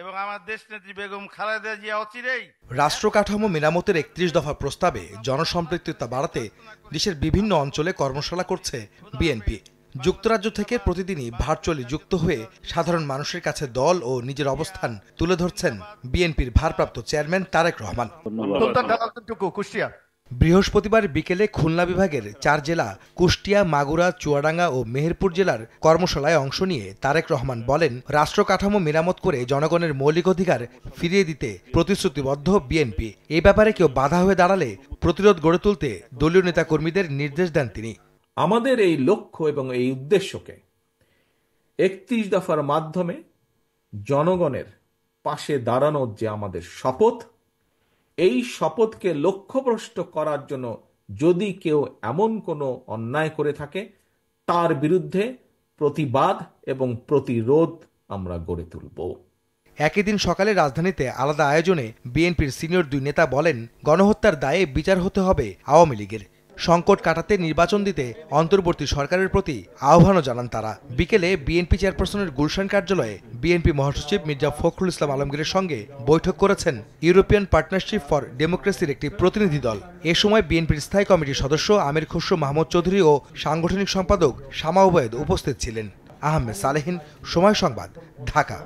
এবং আমার দেশনেত্রী বেগম খালেদা জিয়া অচিরেই রাষ্ট্র কাঠামো মেরামতের ৩১ দফা প্রস্তাবে জনসম্পৃক্ততা বাড়াতে দেশের বিভিন্ন অঞ্চলে কর্মশালা করছে বিএনপি। যুক্তরাজ্য থেকে প্রতিদিনই ভার্চুয়ালি যুক্ত হয়ে সাধারণ মানুষের কাছে দল ও নিজের অবস্থান তুলে ধরছেন বিএনপির ভারপ্রাপ্ত চেয়ারম্যান তারেক রহমান। বৃহস্পতিবার বিকেলে খুলনা বিভাগের ৪ জেলা কুষ্টিয়া, মাগুরা, চুয়াডাঙ্গা ও মেহেরপুর জেলার কর্মশালায় অংশ নিয়ে তারেক রহমান বলেন, রাষ্ট্র কাঠামো মেরামত করে জনগণের মৌলিক অধিকার ফিরিয়ে দিতে প্রতিশ্রুতিবদ্ধ বিএনপি। এই ব্যাপারে কেউ বাধা হয়ে দাঁড়ালে প্রতিরোধ গড়ে তুলতে দলীয় নেতাকর্মীদের নির্দেশ দেন তিনি। আমাদের এই লক্ষ্য এবং এই উদ্দেশ্যকে ৩১ দফার মাধ্যমে জনগণের পাশে দাঁড়ানোর যে আমাদের শপথ, এই শপথকে লক্ষ্যভ্রষ্ট করার জন্য যদি কেউ এমন কোনো অন্যায় করে থাকে তার বিরুদ্ধে প্রতিবাদ এবং প্রতিরোধ আমরা গড়ে তুলব। একই দিন সকালে রাজধানীতে আলাদা আয়োজনে বিএনপির সিনিয়র ২ নেতা বলেন, গণহত্যার দায়ে বিচার হতে হবে আওয়ামী লীগের। সংকট কাটাতে নির্বাচন দিতে অন্তর্বর্তী সরকারের প্রতি আহ্বানও জানান তারা। বিকেলে বিএনপি চেয়ারপারসনের গুলশান কার্যালয়ে বিএনপি মহাসচিব মির্জা ফখরুল ইসলাম আলমগীরের সঙ্গে বৈঠক করেছেন ইউরোপিয়ান পার্টনারশিপ ফর ডেমোক্রেসির একটি প্রতিনিধি দল। এ সময় বিএনপির স্থায়ী কমিটির সদস্য আমির খসরু মাহমুদ চৌধুরী ও সাংগঠনিক সম্পাদক শামা ওবায়েদ উপস্থিত ছিলেন। আহমেদ সালেহীন, সময় সংবাদ, ঢাকা।